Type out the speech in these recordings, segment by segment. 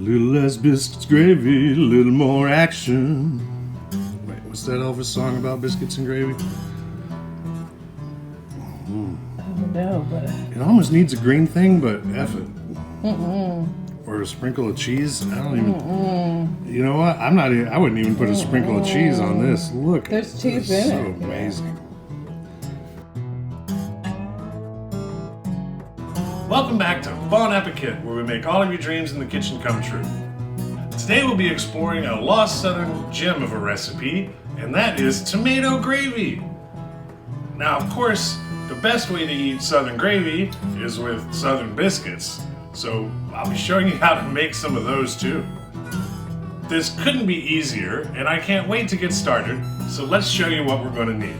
little less biscuits gravy, a little more action. Wait, what's that Elvis song about biscuits and gravy? I don't know, but It almost needs a green thing, but F it. Or a sprinkle of cheese. I don't even. You know what? I'm not. I wouldn't even put a sprinkle of cheese on this. Look, there's cheese in so it. amazing. Welcome back to BonAppekit, where we make all of your dreams in the kitchen come true. Today we'll be exploring a lost southern gem of a recipe, and that is tomato gravy. Now, of course, the best way to eat southern gravy is with southern biscuits, so I'll be showing you how to make some of those too. This couldn't be easier, and I can't wait to get started, so let's show you what we're going to need.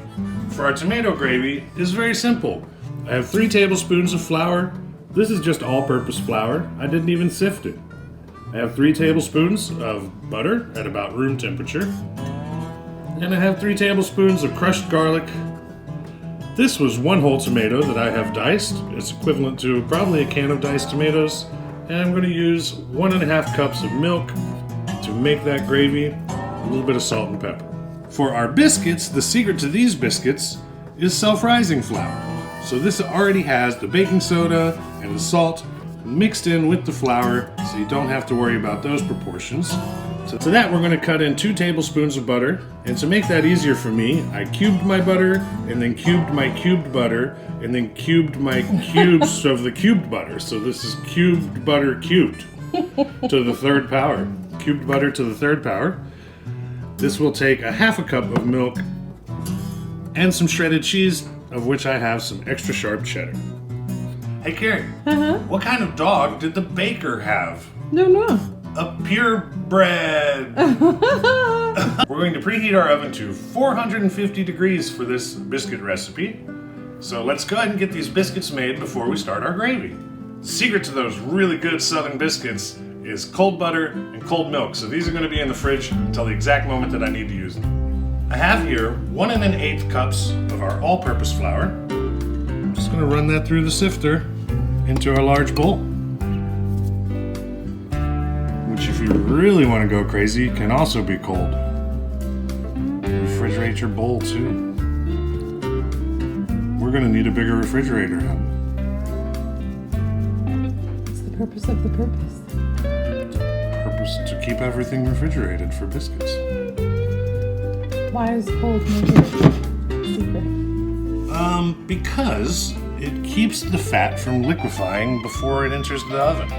For our tomato gravy, it's very simple. I have 3 tablespoons of flour. This is just all-purpose flour. I didn't even sift it. I have 3 tablespoons of butter at about room temperature. And I have 3 tablespoons of crushed garlic. This was 1 whole tomato that I have diced. It's equivalent to probably a can of diced tomatoes. And I'm going to use 1.5 cups of milk to make that gravy, a little bit of salt and pepper. For our biscuits, the secret to these biscuits is self-rising flour. So this already has the baking soda and the salt mixed in with the flour, so you don't have to worry about those proportions. So to that we're going to cut in 2 tablespoons of butter, and to make that easier for me, I cubed my butter, and then cubed my cubed butter, and then cubed my cubes of the cubed butter. So this is cubed butter cubed to the 3rd power. Cubed butter to the 3rd power. This will take 1/2 cup of milk and some shredded cheese, of which I have some extra sharp cheddar. Hey Carrie, what kind of dog did the baker have? no. A purebred. We're going to preheat our oven to 450 degrees for this biscuit recipe. So let's go ahead and get these biscuits made before we start our gravy. The secret to those really good southern biscuits is cold butter and cold milk. So these are going to be in the fridge until the exact moment that I need to use them. I have here 1 1/8 cups of our all-purpose flour. I'm just going to run that through the sifter into our large bowl. Which, if you really want to go crazy, can also be cold. Refrigerate your bowl too. We're going to need a bigger refrigerator. What's the purpose of the purpose? Purpose to keep everything refrigerated for biscuits. Why is cold making secret? Because it keeps the fat from liquefying before it enters the oven.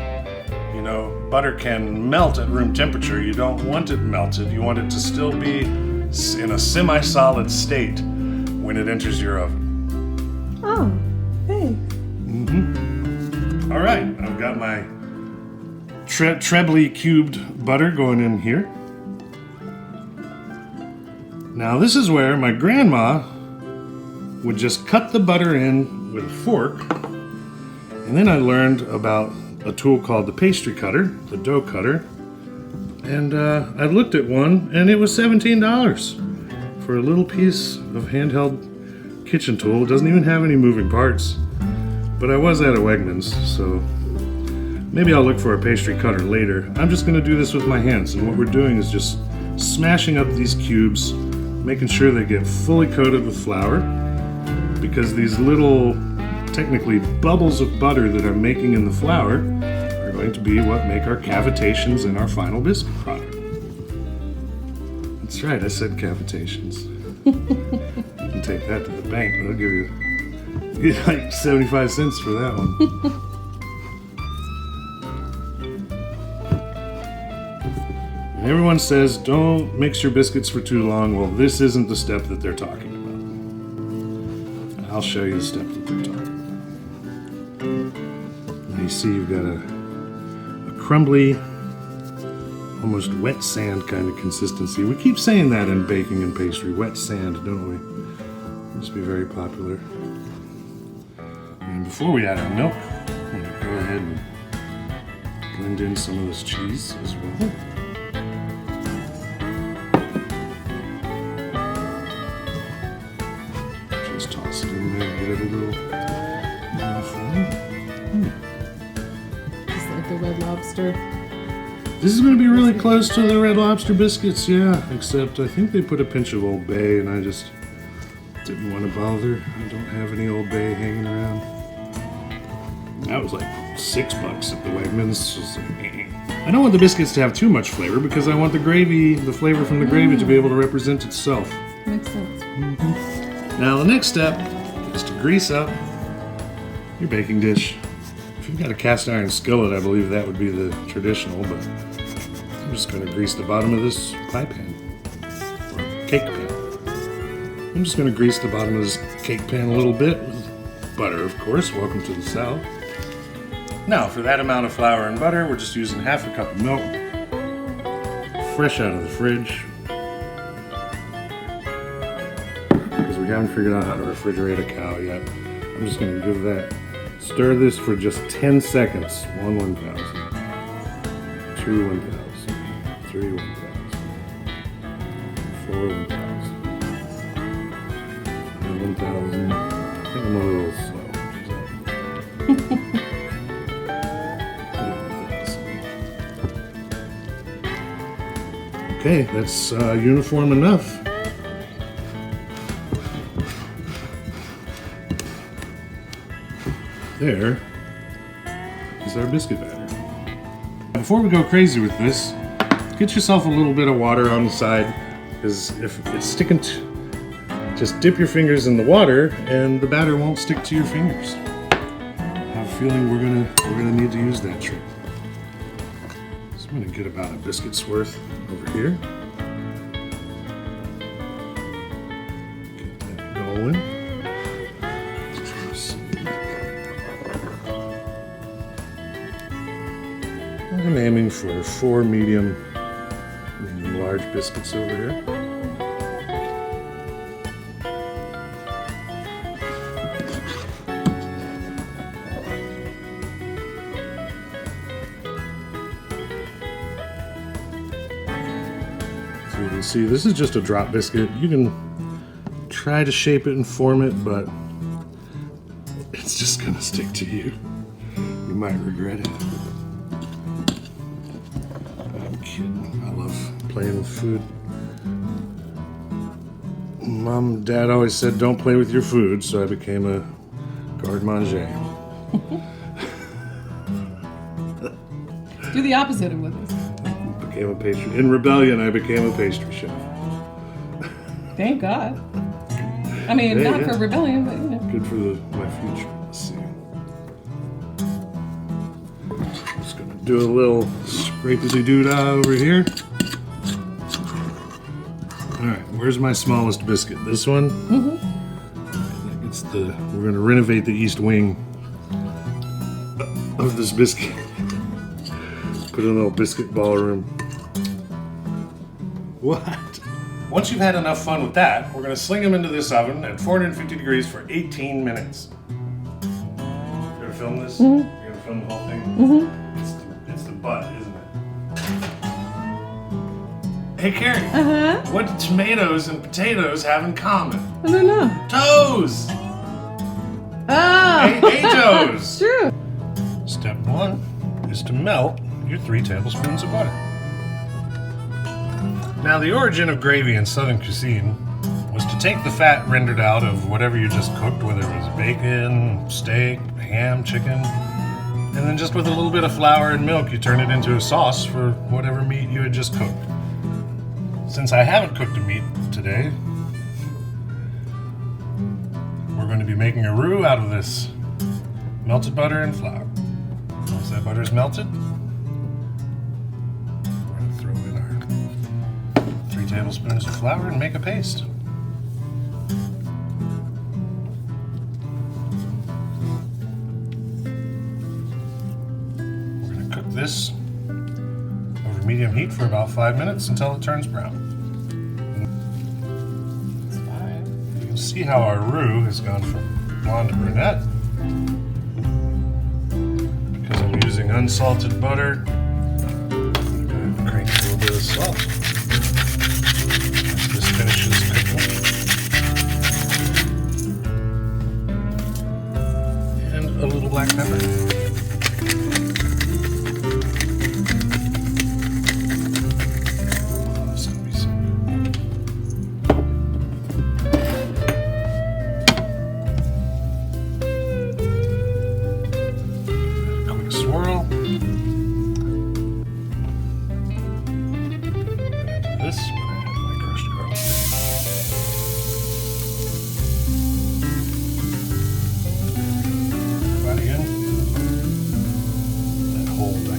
You know, butter can melt at room temperature. You don't want it melted. You want it to still be in a semi-solid state when it enters your oven. Oh, hey. All right, I've got my trebly cubed butter going in here. Now this is where my grandma would just cut the butter in with a fork, and then I learned about a tool called the pastry cutter, the dough cutter, and I looked at one and it was $17 for a little piece of handheld kitchen tool. It doesn't even have any moving parts, but I was at a Wegmans, so maybe I'll look for a pastry cutter later. I'm just going to do this with my hands, and what we're doing is just smashing up these cubes, making sure they get fully coated with flour, because these little, technically bubbles of butter that I'm making in the flour are going to be what make our cavitations in our final biscuit product. That's right, I said cavitations. You can take that to the bank, they'll give you like 75 cents for that one. And everyone says don't mix your biscuits for too long. Well, this isn't the step that they're talking about. I'll show you the step that they're talking about. Now you see you've got a crumbly, almost wet sand kind of consistency. We keep saying that in baking and pastry, wet sand, don't we? It must be very popular. And before we add our milk, I'm going to go ahead and blend in some of this cheese as well. Toss it in there, get it a little uniform. Just like the Red Lobster This is going to be really close to the Red Lobster biscuits, yeah. Except I think they put a pinch of Old Bay, and I just didn't want to bother. I don't have any Old Bay hanging around. That was like $6 at the Wegmans. Just like, I don't want the biscuits to have too much flavor because I want the gravy, the flavor from the gravy, to be able to represent itself. Makes sense. Now the next step is to grease up your baking dish. If you've got a cast iron skillet, I believe that would be the traditional, but I'm just going to grease the bottom of this pie pan, or cake pan. I'm just going to grease the bottom of this cake pan a little bit with butter, of course. Welcome to the South. Now, for that amount of flour and butter, we're just using half a cup of milk, fresh out of the fridge, because we haven't figured out how to refrigerate a cow yet. I'm just going to give that, stir this for just 10 seconds. 1 1,000, 2 1,000, 3 1,000, 4 1,000, 5 1,000. I think I'm a little slow. Okay, that's uniform enough. There is our biscuit batter. Before we go crazy with this, get yourself a little bit of water on the side, because if it's sticking to, just dip your fingers in the water and the batter won't stick to your fingers. I have a feeling we're gonna need to use that trick. So I'm gonna get about a biscuit's worth over here. Get that going. Let's see. I'm aiming for 4 medium large biscuits over here. So you can see this is just a drop biscuit. You can try to shape it and form it, but it's just gonna stick to you. You might regret it. I'm kidding. I love playing with food. Mom and Dad always said don't play with your food, so I became a garde-manger. Do the opposite of what this. Became a pastry. In rebellion, I became a pastry chef. Thank God. I mean, Yeah, not yeah. for rebellion, but you know. Good for my future. Let's see. Just gonna do a little scrapey-doo-dah over here. Alright, where's my smallest biscuit? This one? Mm-hmm. We're gonna renovate the east wing of this biscuit. Put in a little biscuit ballroom. What? Once you've had enough fun with that, we're gonna sling them into this oven at 450 degrees for 18 minutes. You gonna film this? Mm-hmm. You gonna film the whole thing? Mm-hmm. It's the butt, isn't it? Hey Carrie, what do tomatoes and potatoes have in common? I don't know. Toes! Oh! Hey toes! True. Step 1 is to melt your 3 tablespoons of butter. Now, the origin of gravy in Southern cuisine was to take the fat rendered out of whatever you just cooked, whether it was bacon, steak, ham, chicken, and then just with a little bit of flour and milk, you turn it into a sauce for whatever meat you had just cooked. Since I haven't cooked a meat today, we're going to be making a roux out of this melted butter and flour. Once that butter is melted, we're going to throw in our 3 tablespoons of flour and make a paste. We're going to cook this over medium heat for about 5 minutes until it turns brown. You can see how our roux has gone from blonde to brunette. Because I'm using unsalted butter, I'm going to crank a little bit of salt. This finishes cooking. And a little black pepper.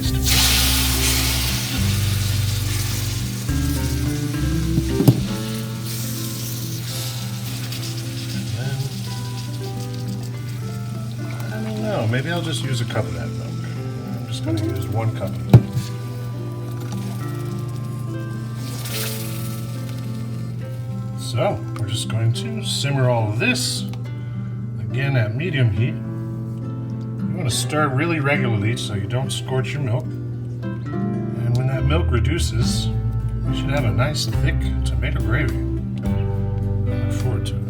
taste of it. I don't know, maybe I'll just use a cup of that milk. I'm just going to use 1 cup of it. So, we're just going to simmer all of this, again at medium heat. You want to stir really regularly so you don't scorch your milk. And when that milk reduces, we should have a nice thick tomato gravy. I look forward to it.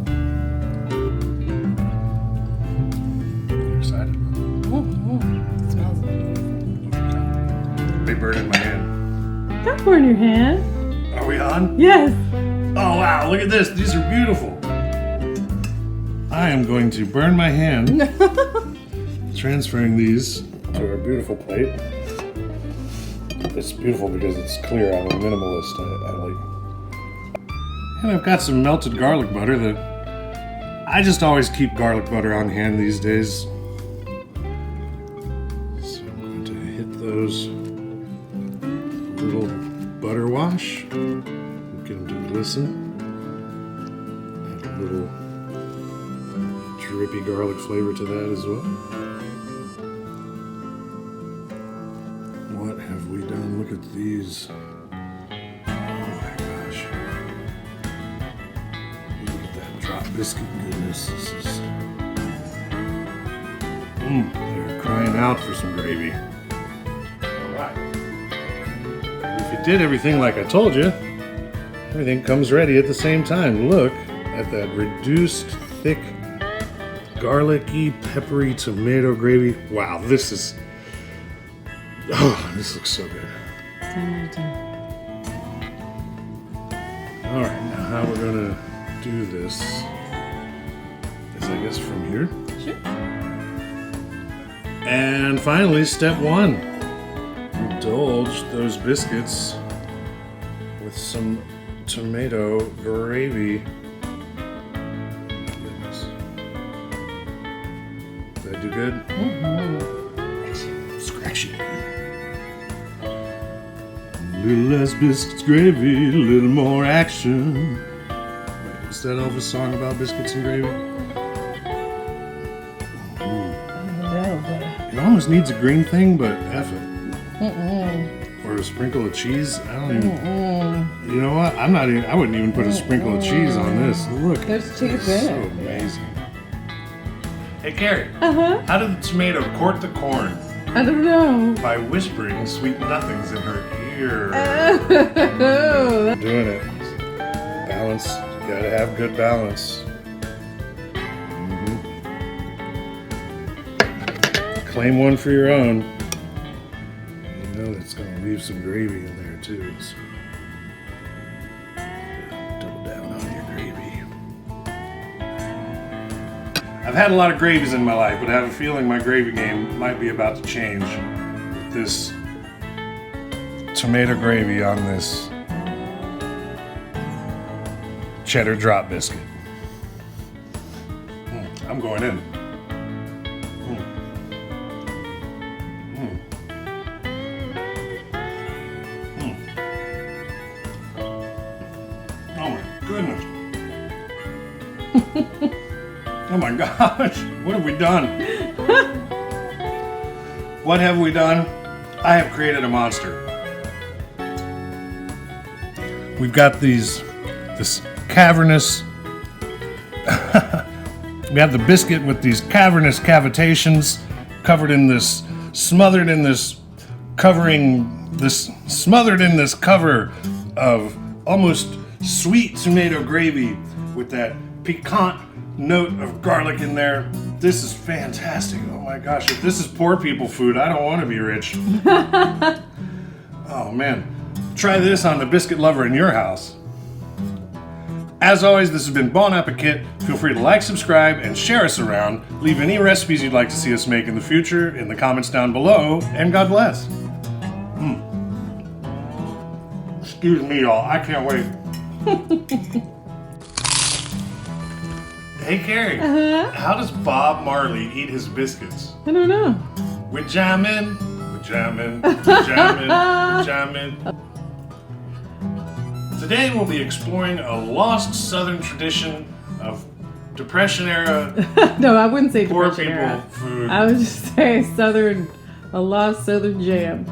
You excited? It smells amazing. Big bird in my hand. Don't burn your hand. Are we on? Yes. Oh wow, look at this. These are beautiful. I am going to burn my hand transferring these to our beautiful plate. It's beautiful because it's clear. I'm a minimalist. I like. And I've got some melted garlic butter that I just always keep garlic butter on hand these days. So I'm going to hit those little butter wash. Get them to glisten. Add a little drippy garlic flavor to that as well. What have we done? Look at these. Oh my gosh. Look at that drop biscuit goodness. This is. They're crying out for some gravy. Alright. If you did everything like I told you, everything comes ready at the same time. Look at that reduced, thick, garlicky, peppery tomato gravy. Wow, this is... Oh, this looks so good. Alright, now how we're gonna do this is, I guess, from here. Sure. And finally, step 1. Indulge those biscuits with some tomato gravy. Goodness. Did I do good? Scratch it. A little less biscuits gravy, a little more action. Wait, was that Elvis song about biscuits and gravy? It almost needs a green thing, but F it. Or a sprinkle of cheese. I don't even. You know what? I wouldn't even put a sprinkle of cheese on this. Look. There's cheese It's in so it. amazing. Hey Carrie. Uh-huh. How did the tomato court the corn? I don't know. By whispering sweet nothings in her ear. Oh. Doing it. Balance. You gotta have good balance. Claim one for your own. You know that's gonna leave some gravy in there too. So double down on your gravy. I've had a lot of gravies in my life, but I have a feeling my gravy game might be about to change with this tomato gravy on this cheddar drop biscuit. I'm going in. Oh my goodness. Oh my gosh. What have we done? What have we done? I have created a monster. We've got this cavernous, we have the biscuit with these cavernous cavitations smothered in this cover of almost sweet tomato gravy with that piquant note of garlic in there. This is fantastic. Oh my gosh, if this is poor people food, I don't want to be rich. Oh man. Try this on the biscuit lover in your house. As always, this has been BonAppekit. Feel free to like, subscribe, and share us around. Leave any recipes you'd like to see us make in the future in the comments down below, and God bless. Excuse me, y'all. I can't wait. Hey, Carrie. How does Bob Marley eat his biscuits? I don't know. With jam in, with jamming, jamming, jamming. Today we'll be exploring a lost Southern tradition of Depression era No, I wouldn't say poor depression people era. food. I would just say a lost Southern jam.